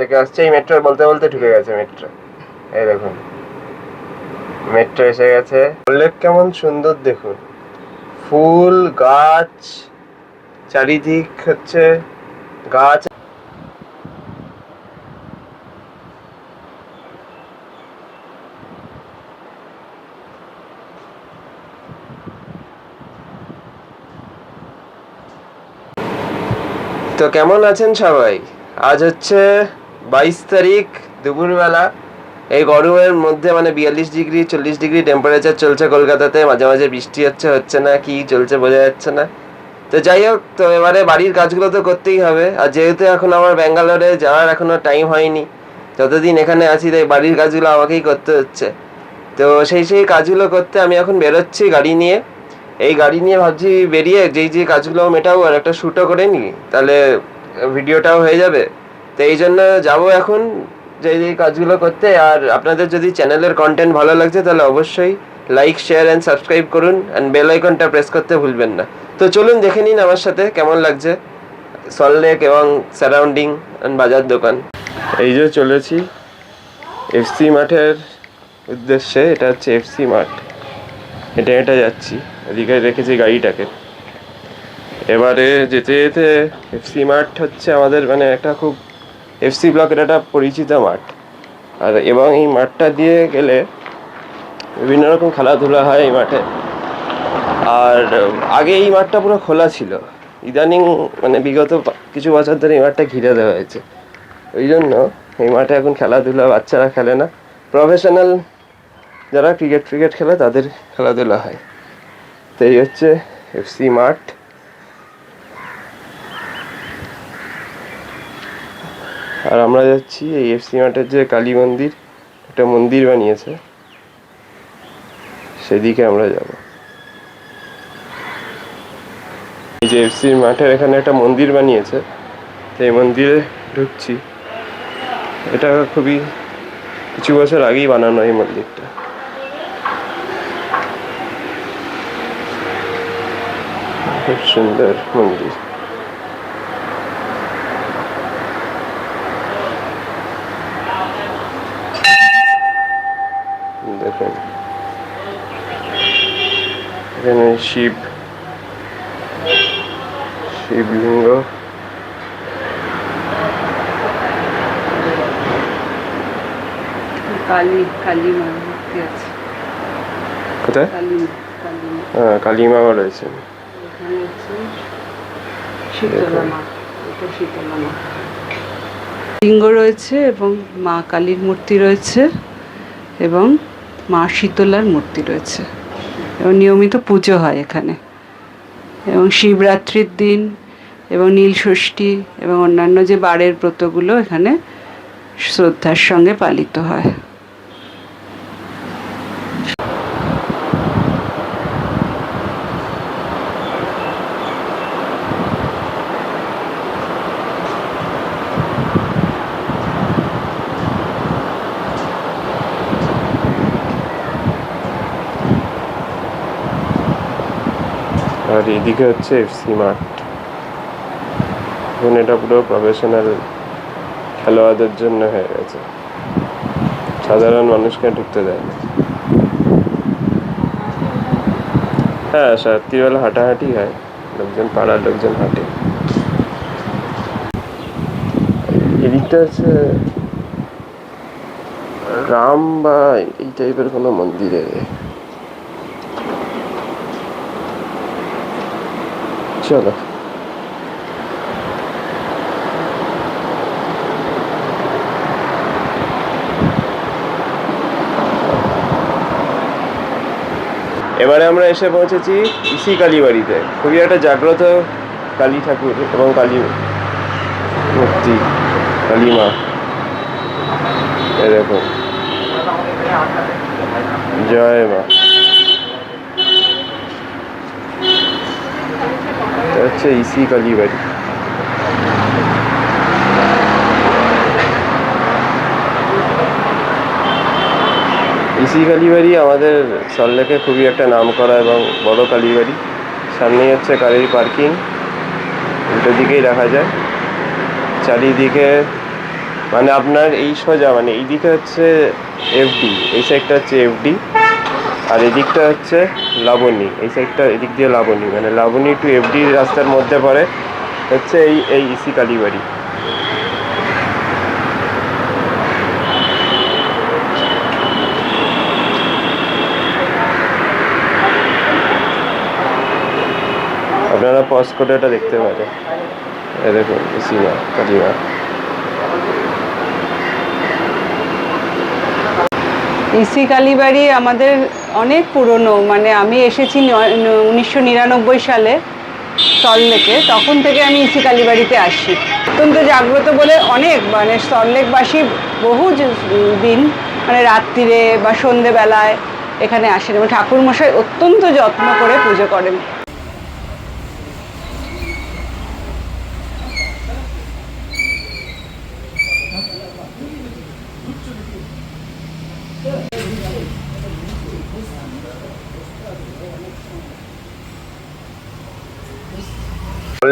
থেকে আসছে। এই মেট্রো বলতে বলতে ঢুকে গেছে মেট্রো। এই দেখুন মেট্রো এসে গেছে। লেক কেমন সুন্দর দেখুন, ফুল গাছ, চারিদিক হচ্ছে গাছ। তো কেমন আছেন সবাই? আজ হচ্ছে 22 তারিখ দুপুরবেলা। এই গরমের মধ্যে মানে 42 ডিগ্রি 40 ডিগ্রি টেম্পারেচার চলছে কলকাতাতে। মাঝে মাঝে বৃষ্টি হচ্ছে না, কি চলছে বোঝা যাচ্ছে না। তো যাই হোক, তো এবারে বাড়ির কাজগুলো তো করতেই হবে। আর যেহেতু এখন আমার ব্যাঙ্গালোরে যাওয়ার এখনো টাইম হয়নি, যতদিন এখানে আছি তাই বাড়ির কাজগুলো আমাকেই করতে হচ্ছে। তো সেই কাজগুলো করতে আমি এখন বেরোচ্ছি গাড়ি নিয়ে। এই গাড়ি নিয়ে ভাবছি বেরিয়ে যেই কাজগুলো মেটাবো আর একটা শ্যুটও করে নিই, তাহলে ভিডিওটাও হয়ে যাবে। তো এই জন্য যাবো এখন যেই কাজগুলো করতে। আর আপনাদের যদি চ্যানেলের কন্টেন্ট ভালো লাগছে তাহলে অবশ্যই লাইক, শেয়ার অ্যান্ড সাবস্ক্রাইব করুন, অ্যান্ড বেল আইকনটা প্রেস করতে ভুলবেন না। তো চলুন দেখে নিন আমার সাথে কেমন লাগছে সল্টলেক এবং সারাউন্ডিং অ্যান্ড বাজার দোকান। এই যে চলেছি এফসি মাঠের উদ্দেশ্যে। এটা হচ্ছে এফসি মাঠ, এটা যাচ্ছি। ওদিকে রেখেছি গাড়িটাকে। এবারে যেতে যেতে এফসি মাঠ হচ্ছে আমাদের মানে একটা খুব এফসি ব্লকের একটা পরিচিত মাঠ। আর এবং এই মাঠটা দিয়ে গেলে বিভিন্ন রকম খেলাধুলা হয় এই মাঠে। আর আগে এই মাঠটা পুরো খোলা ছিল, ইদানিং মানে বিগত কিছু বছর ধরে এই মাঠটা ঘিরে দেওয়া হয়েছে। ওই জন্য এই মাঠে এখন খেলাধুলা বাচ্চারা খেলে না, প্রফেশনাল যারা ক্রিকেট খেলে তাদের খেলাধুলা হয়। তো এই হচ্ছে এফসি মাঠ। আর আমরা যাচ্ছি এই এফসি মাঠের যে কালী মন্দির, একটা মন্দির বানিয়েছে, সেদিকে আমরা যাব। এই যে এফসি মাঠের এখানে একটা মন্দির বানিয়েছে, তো এই মন্দিরে ঢুকছি। এটা খুবই কিছু বছর আগেই বানানো এই মন্দিরটা। খুব সুন্দর মন্দির। দেখুন এখানে শিবলিঙ্গ। কালী মা মূর্তি আছে কোথায়? হ্যাঁ, কালী মাও রয়েছে। লিঙ্গ রয়েছে এবং মা কালীর মূর্তি রয়েছে এবং মা শীতলার মূর্তি রয়েছে এবং নিয়মিত পুজো হয় এখানে। এবং শিবরাত্রির দিন এবং নীলষষ্ঠী এবং অন্যান্য যে বারের ব্রতগুলো এখানে শ্রদ্ধার সঙ্গে পালিত হয়। আর এদিকে হচ্ছে এফসি মাঠ। এখন এটা পুরো প্রফেশনাল খেলোয়াড়দের জন্য হয়ে গেছে, সাধারণ মানুষকে ঢুকতে দেয় না। হ্যাঁ, রাত্রিবেলা হাঁটাহাঁটি হয়, লোকজন পাড়ার লোকজন হাঁটে। এদিকটা হচ্ছে রাম বা এই টাইপের কোনো মন্দিরে। চলো এবারে আমরা এসে পৌঁছেছি ইসি কালীবাড়িতে। খুবই একটা জাগ্রত কালী ঠাকুর এবং কালী মূর্তি, কালী মা। দেখুন, জয় মা। এটা হচ্ছে ইসি কালীবাড়ি। ইসি কালীবাড়ি আমাদের সল্টলেকে খুবই একটা নাম করা এবং বড় কালীবাড়ি। সামনেই হচ্ছে গাড়ির পার্কিং, উল্টো দিকেই দেখা যায়। চারিদিকে মানে আপনার এই সোজা মানে এইদিকে হচ্ছে এফডি, এই সাইডটা হচ্ছে এফডি, আর এদিকটা হচ্ছে লাবণী, এই সাইডটা এদিক দিয়ে লাবণী, মানে লাবণী টু এফডি রাস্তার মধ্যে পড়ে হচ্ছে এই ইসি কালীবাড়ি। আপনারা পজ করে এটা দেখতে পারেন, এই দেখুন ইসি মা কালীমা। ইসি কালীবাড়ি আমাদের অনেক পুরনো, মানে আমি এসেছি 1999 সালে সল্টলেকে, তখন থেকে আমি ইসি কালীবাড়িতে আসি। অত্যন্ত জাগ্রত বলে অনেক মানে সল্টলেকবাসী বহু দিন মানে রাত্রিরে বা সন্ধেবেলায় এখানে আসেন এবং ঠাকুরমশাই অত্যন্ত যত্ন করে পুজো করেন।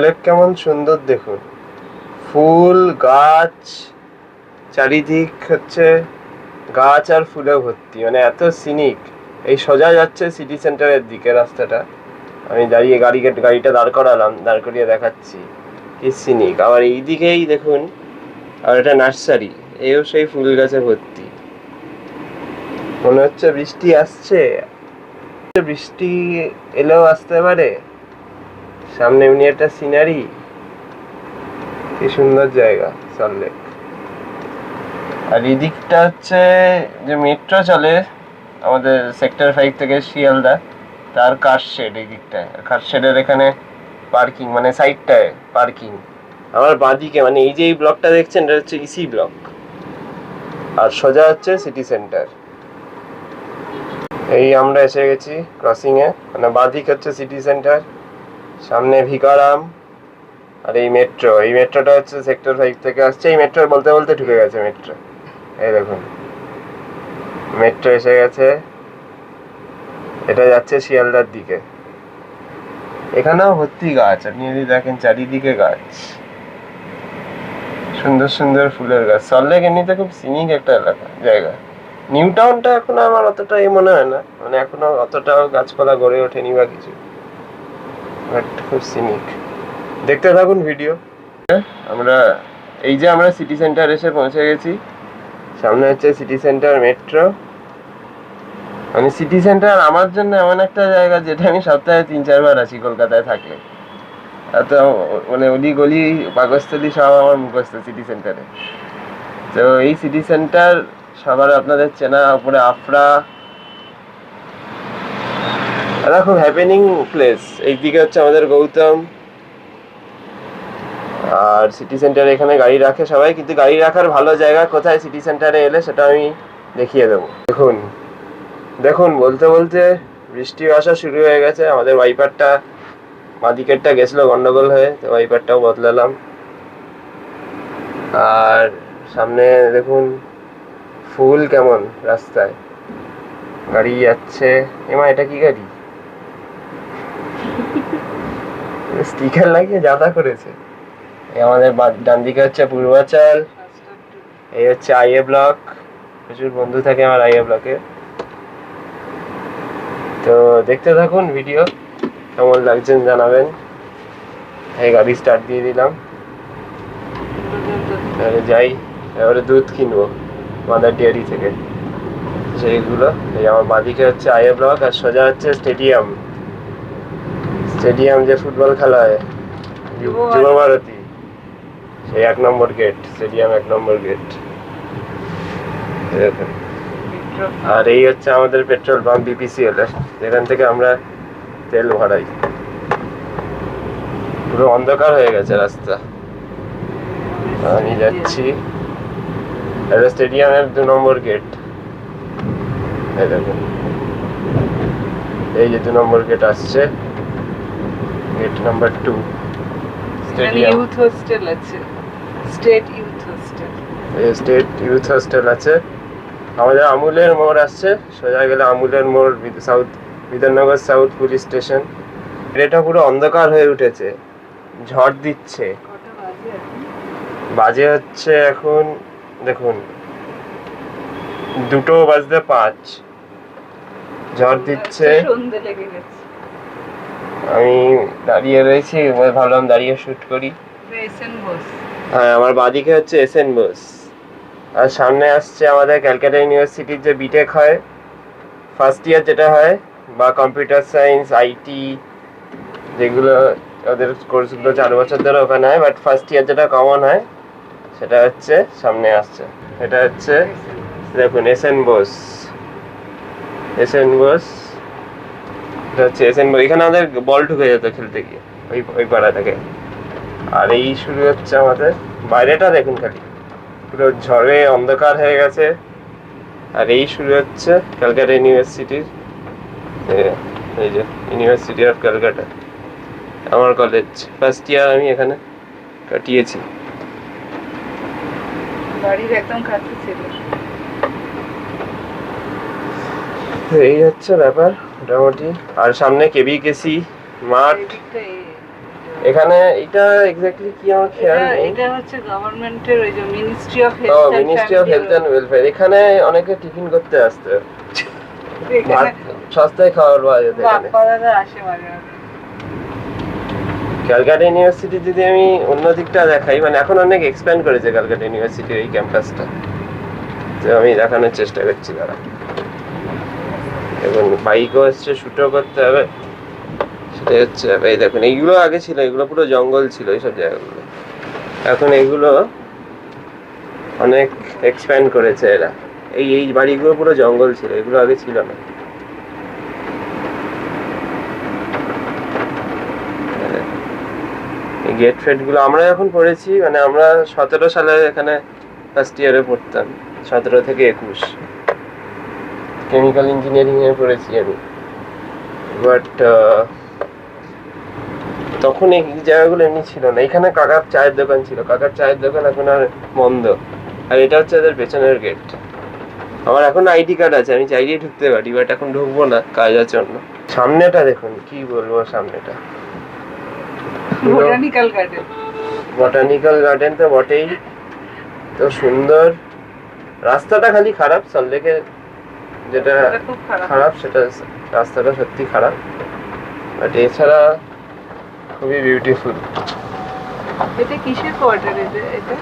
লেক কেমন সুন্দর দেখুন, ফুল গাছ চারিদিক হচ্ছে গাছ আর ফুলে ভর্তি, মানে এত সিনিক। এই সোজা যাচ্ছে সিটি সেন্টারের দিকে রাস্তাটা, আমি দাঁড়িয়ে গাড়িটা দাঁড় করালাম, দাঁড় করিয়ে দেখাচ্ছি কি সিনিক। আবার এই দিকেই দেখুন, আর এটা নার্সারি, এও সেই ফুল গাছে ভর্তি। মনে হচ্ছে বৃষ্টি আসছে, বৃষ্টি এলেও আসতে পারে। সামনে এমনি একটা সিনারি, কি সুন্দর জায়গা সল্টলেক। আর এই দিকটা হচ্ছে যে মেট্রো চলে আমাদের সেক্টর 5 থেকে শিয়ালদা, তার কার শেড এই দিকটায়। কার শেডের এখানে পার্কিং, মানে সাইডটায় পার্কিং। আমার বাঁদিকে মানে এই যে এই ব্লকটা দেখছেন, এটা হচ্ছে ইসি ব্লক, আর সোজা হচ্ছে সিটি সেন্টার। এই আমরা এসে গেছি ক্রসিং এ, মানে বাঁদিক হচ্ছে সিটি সেন্টার, সামনে ভিকারাম, আর এই মেট্রো। এই মেট্রোটা হচ্ছে সেক্টর 5 থেকে আসছে। এই মেট্রো বলতে বলতে ঢুকে গেছে মেট্রো, এই দেখুন মেট্রো এসে গেছে। এটা যাচ্ছে শিয়ালদার দিকে। এখানেও ভর্তি গাছ, আপনি যদি দেখেন চারিদিকে গাছ, সুন্দর সুন্দর ফুলের গাছ। সল্টলেক এমনিতে খুব সিনিক একটা এলাকা জায়গা। নিউ টাউনটা এখন আমার অতটা মনে হয় না, মানে এখনো অতটাও গাছপালা গড়ে ওঠেনি বা কিছু, বাট খুব সিনিক। দেখতে থাকুন ভিডিও। আমরা এই যে আমরা সিটি সেন্টার এসে পৌঁছে গেছি, সামনে হচ্ছে সিটি সেন্টার মেট্রো। মানে সিটি সেন্টার আমার জন্য এমন একটা জায়গা যেটা আমি সপ্তাহে 3-4 বার আসি কলকাতায় থাকলে। এত মানে অলি গলি পাকস্থলী সব আমার মুখস্থ সিটি সেন্টারে। তো এই সিটি সেন্টার সবার আপনাদের চেনা, উপরে আফরা, এটা খুব হ্যাপেনিং প্লেস। এইদিকে হচ্ছে আমাদের গৌতম। আর সিটি সেন্টারে এখানে গাড়ি রাখে সবাই, কিন্তু গাড়ি রাখার ভালো জায়গা কোথায় সিটি সেন্টারে এলে সেটা আমি দেখিয়ে দেবো। দেখুন দেখুন বলতে বলতে বৃষ্টি আসা শুরু হয়ে গেছে। আমাদের ওয়াইপারটা বাঁদিকেরটা গেছিলো গন্ডগোল হয়ে, তো ওয়াইপারটাও বদলালাম। আর সামনে দেখুন ফুল কেমন রাস্তায়, গাড়ি যাচ্ছে। এমা এটা কি গাড়ি, স্টিকার লাগিয়ে জাদা করেছে। এই আমাদের ডান দিকে হচ্ছে পূর্বাচল, এই হচ্ছে আইএ ব্লক। প্রচুর বন্ধু থাকে আমার আইএ ব্লকে। তো দেখতে থাকুন ভিডিও, কেমন লাগছেন জানাবেন। এই গাড়ি স্টার্ট দিয়ে দিলাম, তাহলে যাই। এবারে দুধ কিনবো মাদার ডেয়ারি থেকে, সেইগুলো। এই আমার বাঁদিকে হচ্ছে আইএ ব্লক, আর সোজা হচ্ছে স্টেডিয়াম। স্টেডিয়াম যে ফুটবল খেলা হয়, যুব ভারতী, সেই 1 নম্বর গেট, স্টেডিয়াম 1 নম্বর গেট। আর এই হচ্ছে আমাদের পেট্রোল পাম্প বিপিসিএল, যেখান থেকে আমরা তেল ভরাই। পুরো অন্ধকার হয়ে গেছে রাস্তা, আমি যাচ্ছি। এটা স্টেডিয়ামের 2 নম্বর গেট, এই দেখুন এই যে 2 নম্বর গেট আসছে, gate number 2 stadium. Youth hostel আছে, state youth hostel, state youth hostel আছে। আমাদের আমুলের মোড় আসছে, সোজা গেলে আমুলের মোড়, south Bidhannagar south police station. এটা পুরো অন্ধকার হয়ে উঠেছে, ঝড় দিচ্ছে। বাজে হচ্ছে এখন দেখুন 2:05 ঝড় দিচ্ছে। সন্ধে লেগে গেছে। আমি দাঁড়িয়ে রয়েছি, এবার ভাবলাম দাঁড়িয়ে শুট করি। এসএন বোস। হ্যাঁ, আমার বাদিকে হচ্ছে এসএন বোস, আর সামনে আসছে আমাদের ক্যালকাটা ইউনিভার্সিটির যে বিটেক হয় ফার্স্ট ইয়ার যেটা হয়, বা কম্পিউটার সায়েন্স আইটি যেগুলো ওদের কোর্সগুলো 4 বছর ধরে ওখানে হয়, বাট ফার্স্ট ইয়ার যেটা কমন হয় সেটা হচ্ছে সামনে আসছে। এটা হচ্ছে দেখুন এসএন বোস, এসএন বোস, এটা হচ্ছে এসএন বোস। এখানে আমাদের বল ঢুকে যেত খেলতে গিয়ে ওই পাড়া থেকে। আর এই শুরু হচ্ছে আমাদের, বাইরেটা দেখুন খালি পুরো ঝড়ে অন্ধকার হয়ে গেছে। আর এই শুরু হচ্ছে ক্যালকাটা ইউনিভার্সিটির, এই যে ইউনিভার্সিটি অফ ক্যালকাটা আমার কলেজ। ফার্স্ট ইয়ার আমি এখানে কাটিয়েছি। বাড়ির একদম কাছে ছিল। তো এই হচ্ছে ব্যাপার মোটামুটি। আর সামনে কেবিকেসি মাঠ। এখানে এটা এক্স্যাক্টলি কি আমার খেয়াল নেই। এটা হচ্ছে গভর্নমেন্টের ওই যে মিনিস্ট্রি অফ হেলথ। ও, ministry of health and welfare. এখানে অনেকে টিফিন করতে আসতো, ভাত সস্তায় খাবার পাওয়া যেত এখানে। বাপ্পাদাদা আসে মাঝে মাঝে। ক্যালকাটা ইউনিভার্সিটি যদি আমি অন্য দিকটা দেখাই, মানে এখন অনেক এক্সপ্যান্ড করেছে ক্যালকাটা ইউনিভার্সিটির এই ক্যাম্পাসটা, তো আমি দেখানোর চেষ্টা করছি দাঁড়া। এখন বাইকও এসছে, শুটও করতে হবে, সেটাই হচ্ছে। এই দেখুন এইগুলো আগে ছিল, এগুলো পুরো জঙ্গল ছিল এইসব জায়গাগুলো, এখন এগুলো অনেক এক্সপ্যান্ড করেছে এরা। এই বাড়িগুলো পুরো জঙ্গল ছিল, এগুলো আগে ছিল না। গেট ফেট গুলো আমরা যখন পড়েছি, মানে আমরা 17 সালে এখানে ফার্স্ট ইয়ারে পড়তাম, 17 থেকে 21 কেমিক্যাল ইঞ্জিনিয়ারিং এ পড়েছি আমি। বাট তখন এই জায়গাগুলো এমনি ছিল না। এখানে কাকার চায়ের দোকান ছিল, কাকার চায়ের দোকান এখন আর বন্ধ। আর এটা হচ্ছে এদের পেছনের গেট। আমার এখন আইডি কার্ড আছে, আমি চাইলেই ঢুকতে পারি, বাট এখন ঢুকবো না, কাজ আছে অন্য। সামনেটা দেখুন, কি বলবো, সামনেটা বোটানিক্যাল গার্ডেন। বটানিক্যাল গার্ডেন তো বটেই, তো সুন্দর। রাস্তাটা খালি খারাপ, সল্টলেকে যেটা খারাপ সেটা, রাস্তাটা সত্যি খারাপ, বাট এছাড়া খুবই বিউটিফুল। এটা কিসের কোয়ার্টার এটা?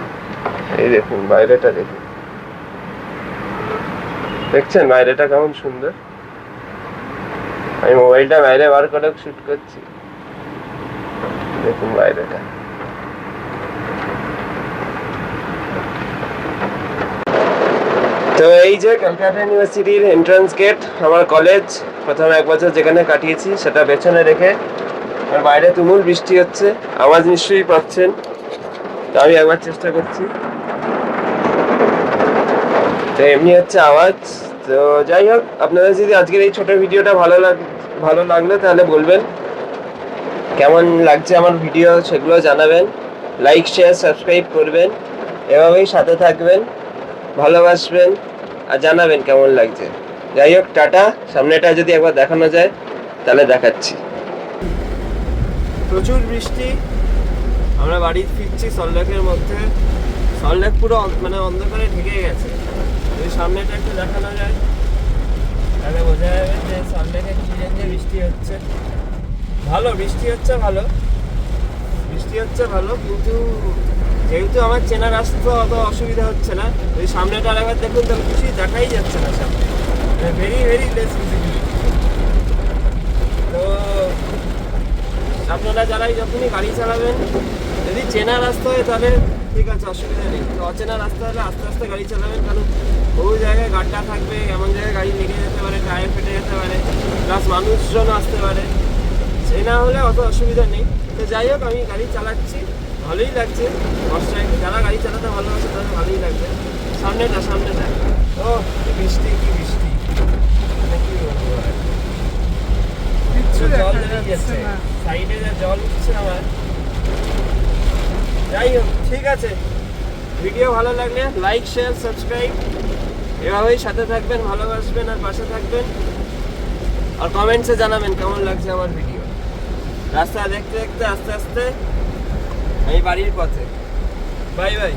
এই দেখুন বাইরেটা দেখুন, দেখছেন বাইরেটা কেমন সুন্দর। আমি মোবাইলটা বাইরে বার করে শুট করছি, দেখুন বাইরেটা। তো এই যে ক্যালকাটা ইউনিভার্সিটির এন্ট্রান্স গেট, আমার কলেজ। প্রথম 1 বছর যেখানে কাটিয়েছি সেটা পেছনে রেখে, আর বাইরে তুমুল বৃষ্টি হচ্ছে, আওয়াজ নিশ্চয়ই পাচ্ছেন। তো আমি একবার চেষ্টা করছি, তো এমনি হচ্ছে আওয়াজ। তো যাই হোক, আপনাদের যদি আজকের এই ছোট ভিডিওটা ভালো লাগলো তাহলে বলবেন কেমন লাগছে আমার ভিডিও, সেগুলো জানাবেন। লাইক শেয়ার সাবস্ক্রাইব করবেন, এভাবেই সাথে থাকবেন, ভালোবাসবেন, আর জানাবেন কেমন লাগছে। যাই হোক, টাটা। সামনেটা যদি একবার দেখানো যায় তাহলে দেখাচ্ছি। প্রচুর বৃষ্টি, আমরা বাড়ি ফিরছি সল্টলেকের মধ্যে। সল্টলেক পুরো মানে অন্ধকারে ঢেকে গেছে। যদি সামনেটা একটু দেখানো যায় তাহলে বোঝা যাবে যে সল্টলেকে কি রেঞ্জে বৃষ্টি হচ্ছে। ভালো বৃষ্টি হচ্ছে, বৃষ্টি হচ্ছে ভালো, কিন্তু যেহেতু আমার চেনা রাস্তা অত অসুবিধা হচ্ছে না। ওই সামনেটা আরেকবার দেখুন, তো কিছুই দেখাই যাচ্ছে না সামনে, ভেরি ভেরি লেস ভিজিবিলিটি। তো আপনারা যারাই যখনই গাড়ি চালাবেন, যদি চেনা রাস্তা হয় তাহলে ঠিক আছে, অসুবিধা নেই। কিন্তু অচেনা রাস্তা হলে আস্তে আস্তে গাড়ি চালাবেন, কারণ বহু জায়গায় গাড্ডা থাকবে, এমন জায়গায় গাড়ি লেগে যেতে পারে, টায়ার ফেটে যেতে পারে, প্লাস মানুষজন আসতে পারে। চেনা হলে অত অসুবিধা নেই। তো যাই হোক, আমি গাড়ি চালাচ্ছি, ভালোই লাগছে। বর্ষায় যারা গাড়ি চালাতে ভালোবাসে তাদের ভালোই লাগবে। সামনেটা ও কি বৃষ্টি, কি বৃষ্টি, মানে কি বলবো আর। জল বেরিয়ে যাচ্ছে, সাইডে যা জল উঠছে আমার। যাই হোক, ঠিক আছে, ভিডিও ভালো লাগলে লাইক শেয়ার সাবস্ক্রাইব, এভাবেই সাথে থাকবেন, ভালোবাসবেন আর পাশে থাকবেন। আর কমেন্টসে জানাবেন কেমন লাগছে আমার ভিডিও। রাস্তা দেখতে দেখতে আস্তে আস্তে আমি বাড়ির পথে। Bye bye.